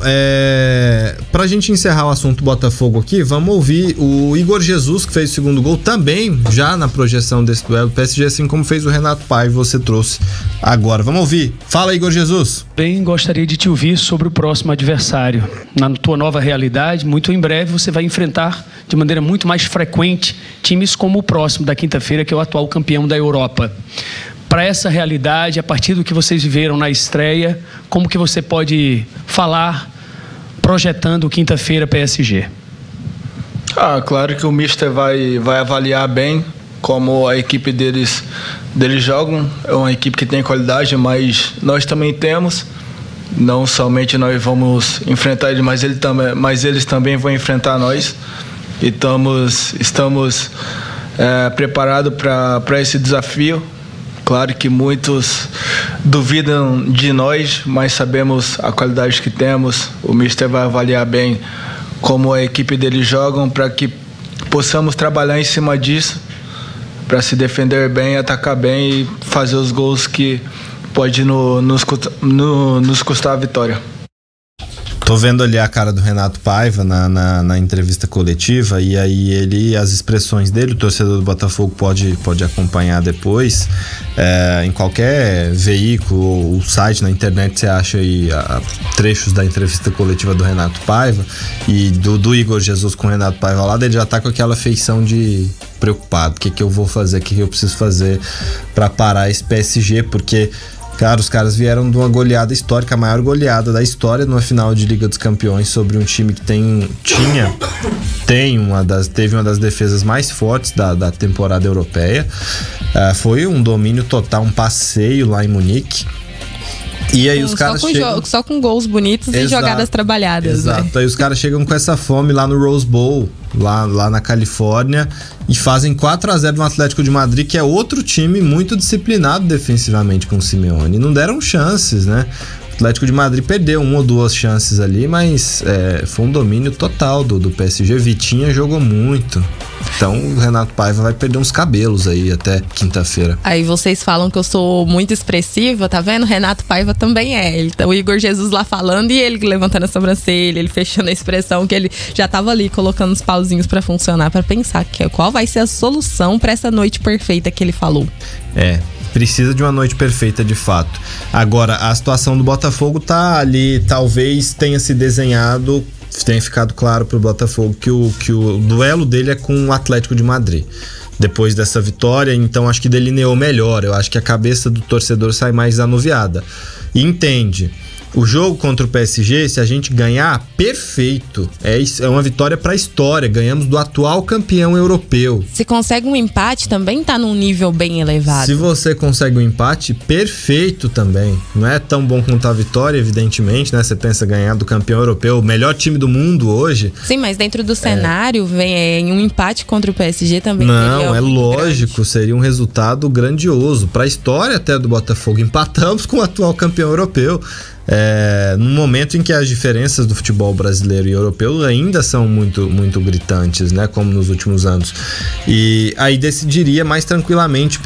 S1: pra gente encerrar o assunto Botafogo aqui, vamos ouvir o Igor Jesus, que fez o segundo gol também, já na projeção desse duelo do PSG, assim como fez o Renato Paiva, você trouxe agora. Vamos ouvir. Fala, Igor Jesus.
S7: Bem, gostaria de te ouvir sobre o próximo adversário. Na tua nova realidade, muito em breve você vai enfrentar de maneira muito mais frequente times como o próximo da quinta-feira, que é o atual campeão da Europa. Para essa realidade, a partir do que vocês viveram na estreia, como que você pode falar projetando quinta-feira PSG?
S8: Claro que o Mister vai avaliar bem como a equipe deles jogam. É uma equipe que tem qualidade, mas nós também temos. Não somente nós vamos enfrentar eles, mas eles também vão enfrentar nós. E estamos preparados para esse desafio. Claro que muitos duvidam de nós, mas sabemos a qualidade que temos. O Mister vai avaliar bem como a equipe deles jogam, para que possamos trabalhar em cima disso, para se defender bem, atacar bem e fazer os gols que pode nos custar a vitória.
S1: Tô vendo ali a cara do Renato Paiva na entrevista coletiva, e aí as expressões dele, o torcedor do Botafogo pode acompanhar depois, em qualquer veículo ou site na internet você acha aí trechos da entrevista coletiva do Renato Paiva e do Igor Jesus com o Renato Paiva lá, ele já tá com aquela feição de preocupado. O que eu vou fazer, o que eu preciso fazer para parar esse PSG, porque cara, os caras vieram de uma goleada histórica, a maior goleada da história numa final de Liga dos Campeões sobre um time que teve uma das defesas mais fortes da temporada europeia. Foi um domínio total, um passeio lá em Munique. E aí os caras chegam
S2: só com gols bonitos. Exato, e jogadas trabalhadas.
S1: Exato, né? Aí os caras chegam com essa fome lá no Rose Bowl, lá na Califórnia, e fazem 4-0 no Atlético de Madrid, que é outro time muito disciplinado defensivamente com o Simeone. E não deram chances, né? O Atlético de Madrid perdeu 1 ou 2 chances ali, mas foi um domínio total do PSG. Vitinha jogou muito. Então o Renato Paiva vai perder uns cabelos aí até quinta-feira.
S2: Aí vocês falam que eu sou muito expressiva, tá vendo? Renato Paiva também é. O Igor Jesus lá falando e ele levantando a sobrancelha, ele fechando a expressão, que ele já tava ali colocando os pauzinhos pra funcionar, pra pensar qual vai ser a solução pra essa noite perfeita que ele falou.
S1: Precisa de uma noite perfeita de fato. Agora, a situação do Botafogo tá ali, talvez tenha se desenhado, tenha ficado claro pro Botafogo que o duelo dele é com o Atlético de Madrid. depois dessa vitória, então acho que delineou melhor. Eu acho que a cabeça do torcedor sai mais anuviada e entende. O jogo contra o PSG, se a gente ganhar, perfeito. É uma vitória para a história. Ganhamos do atual campeão europeu.
S2: Se consegue um empate, também tá num nível bem elevado.
S1: Se você consegue um empate, perfeito também. Não é tão bom quanto a vitória, evidentemente, né? Você pensa ganhar do campeão europeu, o melhor time do mundo hoje.
S2: Sim, mas dentro do cenário, vem um empate contra o PSG também.
S1: Não, é lógico, grande. Seria um resultado grandioso. Para a história até do Botafogo. Empatamos com o atual campeão europeu. Num momento em que as diferenças do futebol brasileiro e europeu ainda são muito, muito gritantes, né? Como nos últimos anos. E aí decidiria mais tranquilamente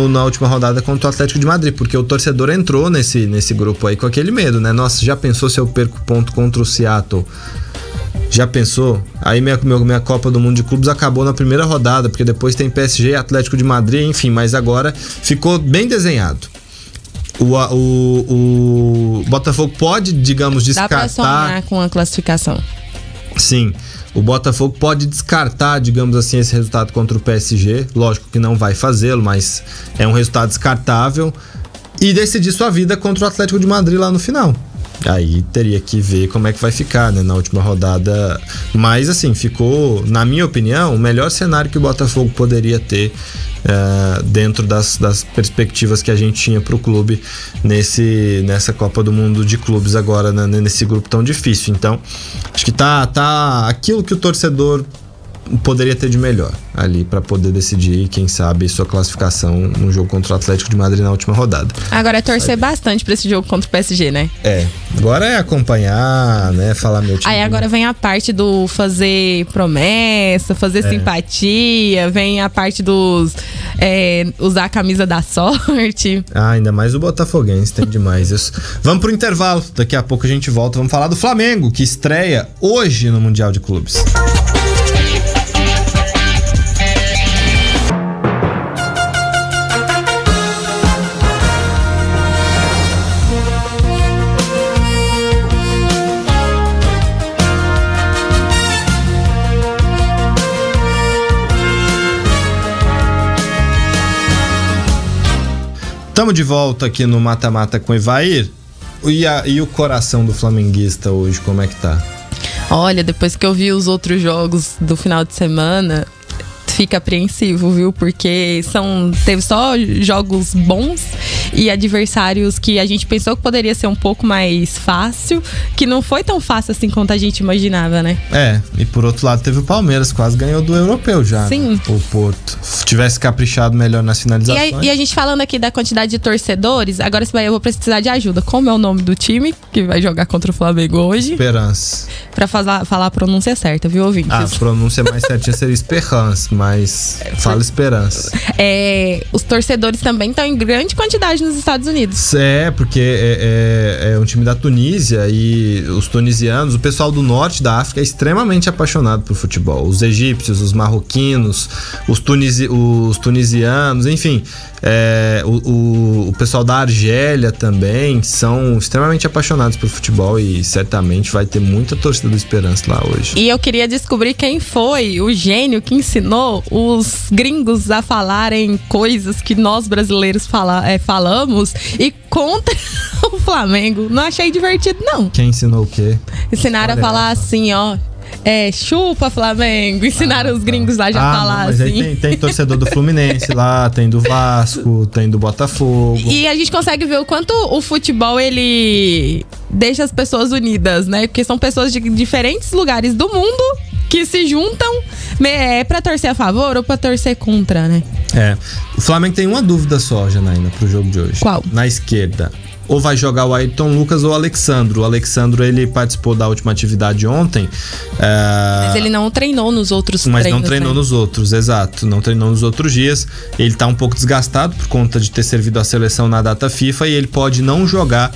S1: na última rodada contra o Atlético de Madrid, porque o torcedor entrou nesse grupo aí com aquele medo, né? Nossa, já pensou se eu perco ponto contra o Seattle? Já pensou? Aí minha Copa do Mundo de Clubes acabou na primeira rodada, porque depois tem PSG e Atlético de Madrid, enfim, mas agora ficou bem desenhado. O Botafogo pode, digamos, descartar...
S2: Dá pra sonhar com a classificação.
S1: Sim, o Botafogo pode descartar, digamos assim, esse resultado contra o PSG. Lógico que não vai fazê-lo, mas é um resultado descartável. E decidir sua vida contra o Atlético de Madrid lá no final. Aí teria que ver como é que vai ficar, né, na última rodada. Mas assim, ficou, na minha opinião, o melhor cenário que o Botafogo poderia ter dentro das perspectivas que a gente tinha pro clube nessa Copa do Mundo de Clubes agora, né, nesse grupo tão difícil. Então, acho que tá aquilo que o torcedor poderia ter de melhor ali para poder decidir, quem sabe, sua classificação no jogo contra o Atlético de Madrid na última rodada.
S2: Agora é torcer bastante para esse jogo contra o PSG, né?
S1: Agora é acompanhar, né, falar meu time.
S2: Aí agora vem a parte do fazer promessa, fazer simpatia, vem a parte dos usar a camisa da sorte.
S1: Ainda mais o botafoguense, tem demais isso. Vamos pro intervalo, daqui a pouco a gente volta, vamos falar do Flamengo, que estreia hoje no Mundial de Clubes. Estamos de volta aqui no Mata Mata com o Evair. E o coração do flamenguista hoje, como é que tá?
S2: Olha, depois que eu vi os outros jogos do final de semana, fica apreensivo, viu? Porque teve só jogos bons e adversários que a gente pensou que poderia ser um pouco mais fácil, que não foi tão fácil assim quanto a gente imaginava, né?
S1: E por outro lado teve o Palmeiras, quase ganhou do europeu já.
S2: Sim.
S1: Né? O Porto. Se tivesse caprichado melhor nas finalizações.
S2: E a gente falando aqui da quantidade de torcedores, agora eu vou precisar de ajuda. Como é o nome do time que vai jogar contra o Flamengo hoje?
S1: Esperança.
S2: Pra falar a pronúncia certa, viu, ouvintes?
S1: A pronúncia mais certinha seria Esperança, mas fala Esperança.
S2: Os torcedores também estão em grande quantidade nos Estados Unidos.
S1: Porque é um time da Tunísia e os tunisianos, o pessoal do norte da África é extremamente apaixonado por futebol. Os egípcios, os marroquinos, os tunisianos, enfim, o pessoal da Argélia também são extremamente apaixonados por futebol e certamente vai ter muita torcida do Esperança lá hoje.
S2: E eu queria descobrir quem foi o gênio que ensinou os gringos a falarem coisas que nós brasileiros falamos e contra o Flamengo. Não achei divertido, não.
S1: Quem ensinou o quê?
S2: Ensinaram a falar assim, ó. Chupa Flamengo. Ensinaram os gringos lá já a falar
S1: mas
S2: assim.
S1: Aí tem torcedor do Fluminense lá, tem do Vasco, tem do Botafogo.
S2: E a gente consegue ver o quanto o futebol, ele deixa as pessoas unidas, né? Porque são pessoas de diferentes lugares do mundo que se juntam pra torcer a favor ou pra torcer contra, né?
S1: O Flamengo tem uma dúvida só, Janaína, pro jogo de hoje.
S2: Qual?
S1: Na esquerda. Ou vai jogar o Ayrton Lucas ou o Alexandro. O Alexandro, ele participou da última atividade ontem.
S2: Mas ele não treinou nos outros treinos.
S1: Mas não treinou nos outros, exato. Não treinou nos outros dias. Ele tá um pouco desgastado por conta de ter servido a seleção na data FIFA e ele pode não jogar.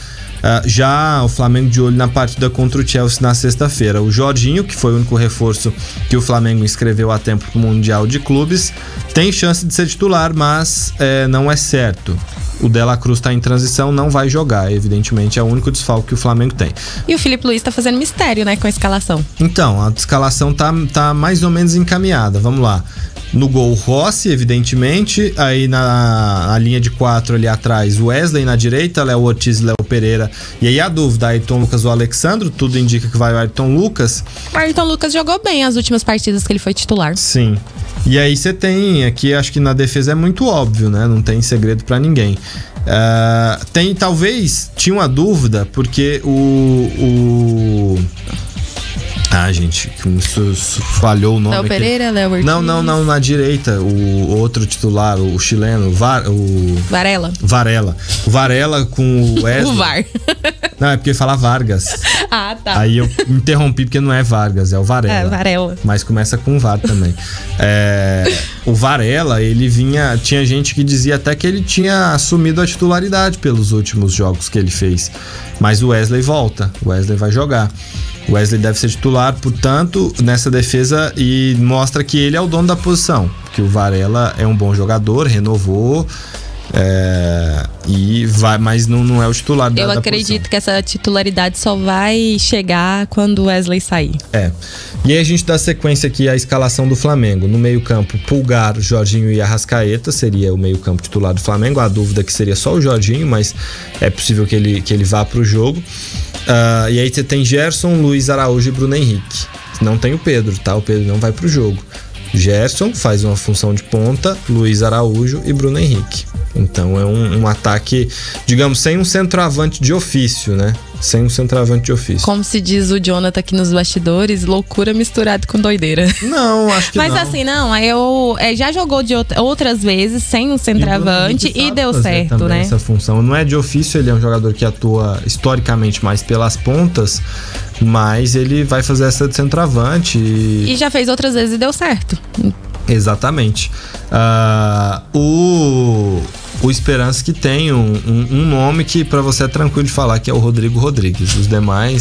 S1: Já o Flamengo de olho na partida contra o Chelsea na sexta-feira. O Jorginho, que foi o único reforço que o Flamengo inscreveu a tempo pro Mundial de Clubes, tem chance de ser titular, mas não é certo. O De La Cruz tá em transição, não vai jogar. Evidentemente é o único desfalque que o Flamengo tem.
S2: E o Filipe Luiz tá fazendo mistério, né, com a escalação.
S1: Então, a escalação tá mais ou menos encaminhada. Vamos lá. No gol, Rossi, evidentemente. Aí na linha de 4 ali atrás, Wesley na direita, Léo Ortiz e Léo Pereira. E aí a dúvida, Ayrton Lucas ou Alexandro, tudo indica que vai o Ayrton Lucas.
S2: O Ayrton Lucas jogou bem as últimas partidas que ele foi titular.
S1: Sim. E aí você tem aqui, acho que na defesa é muito óbvio, né? Não tem segredo pra ninguém. Tinha uma dúvida, porque gente, isso falhou o nome.
S2: Léo Pereira, Léo Ortiz.
S1: Não, na direita, o outro titular, o chileno,
S2: Varela.
S1: O Varela com o Wesley.
S2: O VAR.
S1: Não, é porque fala Vargas.
S2: Ah, tá.
S1: Aí eu interrompi porque não é Vargas, é o Varela.
S2: É, Varela.
S1: Mas começa com VAR também. O Varela, ele vinha... Tinha gente que dizia até que ele tinha assumido a titularidade pelos últimos jogos que ele fez. Mas o Wesley volta, o Wesley vai jogar. O Wesley deve ser titular, portanto, nessa defesa, e mostra que ele é o dono da posição. Porque o Varela é um bom jogador, renovou, mas não é o titular da posição. Eu acredito
S2: que essa titularidade só vai chegar quando o Wesley sair.
S1: E aí a gente dá sequência aqui à escalação do Flamengo. No meio-campo, Pulgar, Jorginho e Arrascaeta seria o meio-campo titular do Flamengo. A dúvida é que seria só o Jorginho, mas é possível que ele vá pro jogo. E aí você tem Gerson, Luiz Araújo e Bruno Henrique. Não tem o Pedro, tá? O Pedro não vai pro jogo. Gerson faz uma função de ponta, Luiz Araújo e Bruno Henrique. Então é um ataque, digamos, sem um centroavante de ofício, né? Sem um centroavante de ofício.
S2: Como se diz o Jonathan aqui nos bastidores, loucura misturada com doideira.
S1: Não, acho que
S2: mas
S1: não.
S2: Mas assim, não, já jogou de outras vezes sem um centroavante e deu certo, né?
S1: Essa função não é de ofício, ele é um jogador que atua historicamente mais pelas pontas, mas ele vai fazer essa de centroavante.
S2: E já fez outras vezes e deu certo.
S1: Exatamente. O Esperança que tem um nome que pra você é tranquilo de falar, que é o Rodrigo Rodrigues. Os demais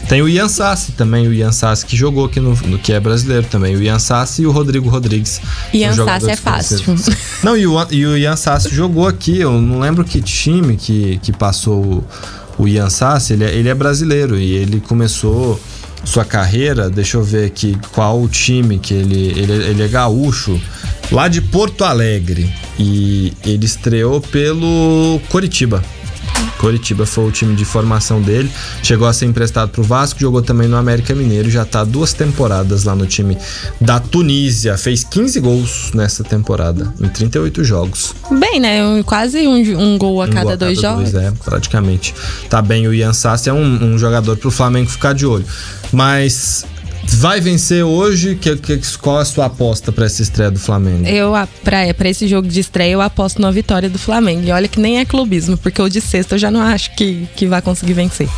S1: tem o Ian Sassi também, o Ian Sassi que jogou aqui no que é brasileiro também, o Ian Sassi e o Rodrigo Rodrigues.
S2: Ian Sassi é fácil.
S1: Não, e o Ian Sassi jogou aqui, eu não lembro que time que passou o Ian Sassi, ele é brasileiro e ele começou sua carreira, deixa eu ver aqui qual o time que ele é gaúcho, lá de Porto Alegre, e ele estreou pelo Coritiba. Coritiba foi o time de formação dele, chegou a ser emprestado pro Vasco, jogou também no América Mineiro, já tá 2 temporadas lá no time da Tunísia, fez 15 gols nessa temporada, em 38 jogos.
S2: Bem, né? Quase um gol a cada 2 jogos.
S1: Praticamente. Tá bem, o Ian Sassi é um jogador pro Flamengo ficar de olho. Mas vai vencer hoje? Qual é a sua aposta para essa estreia do Flamengo?
S2: Para esse jogo de estreia, eu aposto na vitória do Flamengo. E olha que nem é clubismo, porque o de sexta eu já não acho que vai conseguir vencer.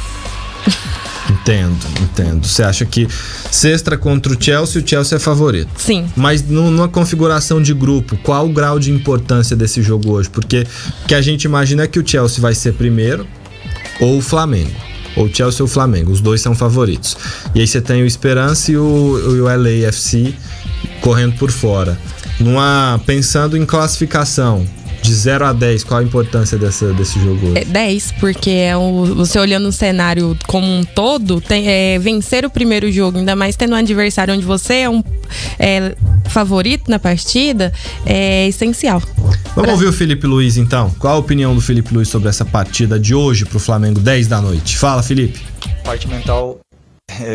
S1: Entendo. Você acha que sexta contra o Chelsea é favorito?
S2: Sim.
S1: Mas numa configuração de grupo, qual o grau de importância desse jogo hoje? Porque o que a gente imagina é que o Chelsea vai ser primeiro ou o Flamengo. Ou o Chelsea ou o Flamengo, os dois são favoritos. E aí você tem o Esperança e o LAFC correndo por fora. Pensando em classificação, de 0 a 10, qual a importância desse jogo hoje?
S2: 10, porque você olhando o cenário como um todo, vencer o primeiro jogo, ainda mais tendo um adversário onde você é favorito na partida, é essencial.
S1: Vamos ouvir o Felipe Luiz então. Qual a opinião do Felipe Luiz sobre essa partida de hoje pro Flamengo, 10 da noite? Fala, Felipe.
S9: A parte mental,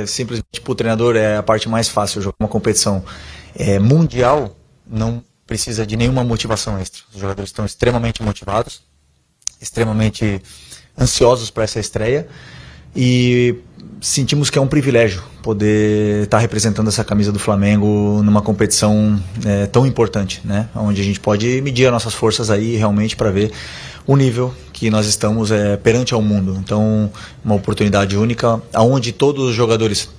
S9: simplesmente pro treinador, é a parte mais fácil. Jogar uma competição mundial não precisa de nenhuma motivação extra. Os jogadores estão extremamente motivados, extremamente ansiosos para essa estreia e sentimos que é um privilégio poder estar representando essa camisa do Flamengo numa competição tão importante, né? Onde a gente pode medir as nossas forças aí realmente para ver o nível que nós estamos perante ao mundo. Então, uma oportunidade única, onde todos os jogadores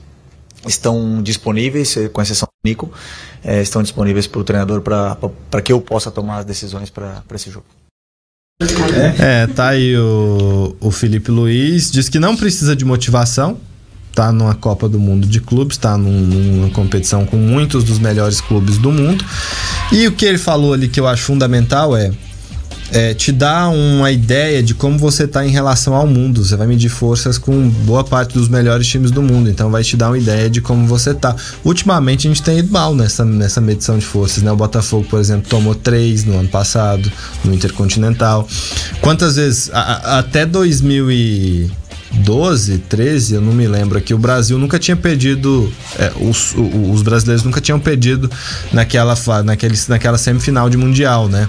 S9: estão disponíveis, com exceção do Nico, estão disponíveis para o treinador para que eu possa tomar as decisões para esse jogo.
S1: Tá aí o Felipe Luiz, diz que não precisa de motivação, tá numa Copa do Mundo de clubes, tá numa competição com muitos dos melhores clubes do mundo, e o que ele falou ali que eu acho fundamental te dá uma ideia de como você tá em relação ao mundo. Você vai medir forças com boa parte dos melhores times do mundo, então vai te dar uma ideia de como você tá. Ultimamente a gente tem ido mal nessa medição de forças, né? O Botafogo, por exemplo, tomou 3 no ano passado, no Intercontinental. Quantas vezes, até 2012, 13, eu não me lembro aqui, o Brasil nunca tinha perdido, os brasileiros nunca tinham perdido naquela semifinal de Mundial, né?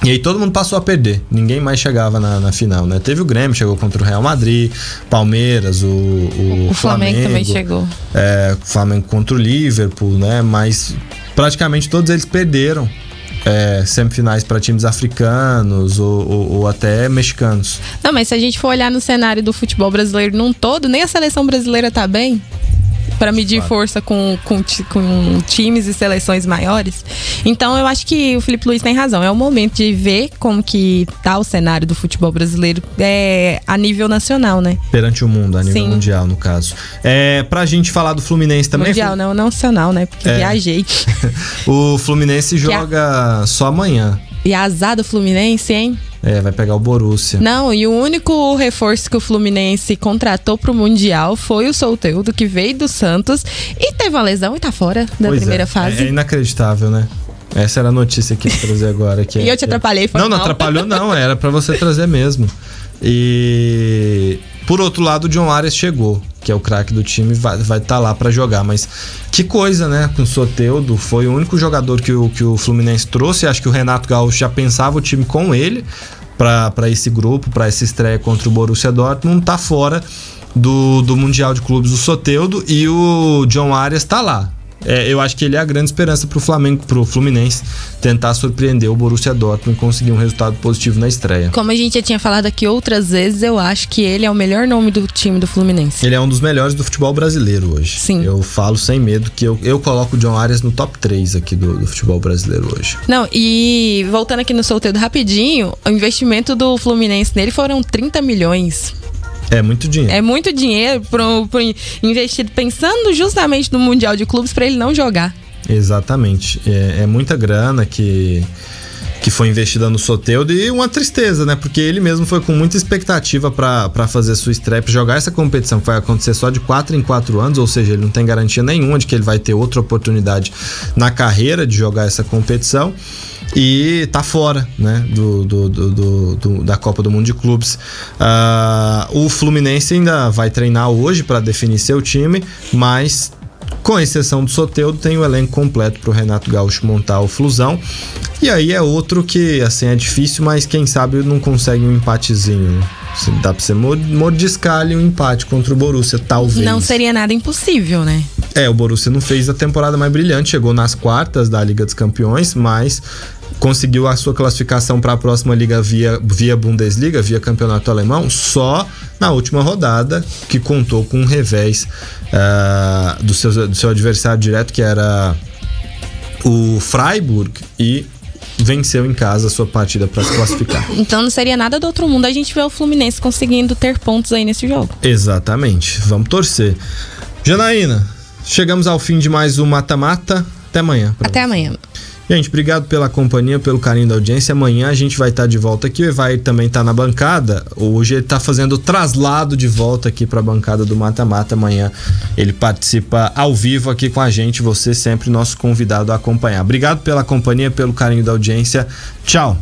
S1: E aí todo mundo passou a perder, ninguém mais chegava na final, né? Teve o Grêmio, chegou contra o Real Madrid, Palmeiras, o
S2: Flamengo também chegou.
S1: O Flamengo contra o Liverpool, né? Mas praticamente todos eles perderam semifinais para times africanos ou até mexicanos.
S2: Não, mas se a gente for olhar no cenário do futebol brasileiro num todo, nem a seleção brasileira tá bem para medir força com times e seleções maiores. Então eu acho que o Felipe Luiz tem razão. É o momento de ver como que tá o cenário do futebol brasileiro a nível nacional, né?
S1: Perante o mundo, a nível mundial, no caso. Pra gente falar do Fluminense também...
S2: Mundial, não nacional, né? Porque viajei.
S1: O Fluminense joga só amanhã.
S2: E a azar do Fluminense, hein?
S1: Vai pegar o Borussia.
S2: Não, e o único reforço que o Fluminense contratou pro Mundial foi o Soteldo, que veio do Santos e teve uma lesão e tá fora da primeira fase.
S1: É inacreditável, né? Essa era a notícia que eu ia trazer agora.
S2: E eu te atrapalhei, foi
S1: Não atrapalhou não, era pra você trazer mesmo. E... Por outro lado, o John Arias chegou, que é o craque do time, vai estar lá pra jogar. Mas que coisa, né? Com o Soteldo, foi o único jogador que o Fluminense trouxe. Acho que o Renato Gaúcho já pensava o time com ele pra esse grupo, pra essa estreia contra o Borussia Dortmund. Tá fora do Mundial de Clubes o Soteldo e o John Arias tá lá. Eu acho que ele é a grande esperança pro Fluminense tentar surpreender o Borussia Dortmund e conseguir um resultado positivo na estreia.
S2: Como a gente já tinha falado aqui outras vezes, eu acho que ele é o melhor nome do time do Fluminense.
S1: Ele é um dos melhores do futebol brasileiro hoje.
S2: Sim.
S1: Eu falo sem medo que eu coloco o John Arias no top 3 aqui do futebol brasileiro hoje.
S2: Não, e voltando aqui no Soteldo rapidinho, o investimento do Fluminense nele foram 30 milhões.
S1: É muito dinheiro.
S2: É muito dinheiro pro investido pensando justamente no Mundial de Clubes para ele não jogar.
S1: Exatamente. É muita grana que foi investida no Soteldo e uma tristeza, né? Porque ele mesmo foi com muita expectativa para fazer sua estreia, pra jogar essa competição que vai acontecer só de 4 em 4 anos, ou seja, ele não tem garantia nenhuma de que ele vai ter outra oportunidade na carreira de jogar essa competição. E tá fora, né, da Copa do Mundo de Clubes. O Fluminense ainda vai treinar hoje para definir seu time, mas com exceção do Soteldo tem o elenco completo pro Renato Gaúcho montar o Flusão. E aí é outro que, assim, é difícil, mas quem sabe não consegue um empatezinho, né? Dá pra você mordiscar ali um empate contra o Borussia, talvez.
S2: Não seria nada impossível, né?
S1: O Borussia não fez a temporada mais brilhante, chegou nas quartas da Liga dos Campeões, mas conseguiu a sua classificação para a próxima liga via Bundesliga, via campeonato alemão, só na última rodada, que contou com um revés do seu adversário direto, que era o Freiburg, e venceu em casa a sua partida para se classificar.
S2: Então não seria nada do outro mundo a gente ver o Fluminense conseguindo ter pontos aí nesse jogo.
S1: Exatamente, vamos torcer. Janaína, chegamos ao fim de mais um Mata-Mata. Até amanhã.
S2: Até amanhã.
S1: Gente, obrigado pela companhia, pelo carinho da audiência. Amanhã a gente vai estar de volta aqui. O Evair também está na bancada. Hoje ele está fazendo o traslado de volta aqui para a bancada do Mata-Mata. Amanhã ele participa ao vivo aqui com a gente. Você sempre nosso convidado a acompanhar. Obrigado pela companhia, pelo carinho da audiência. Tchau.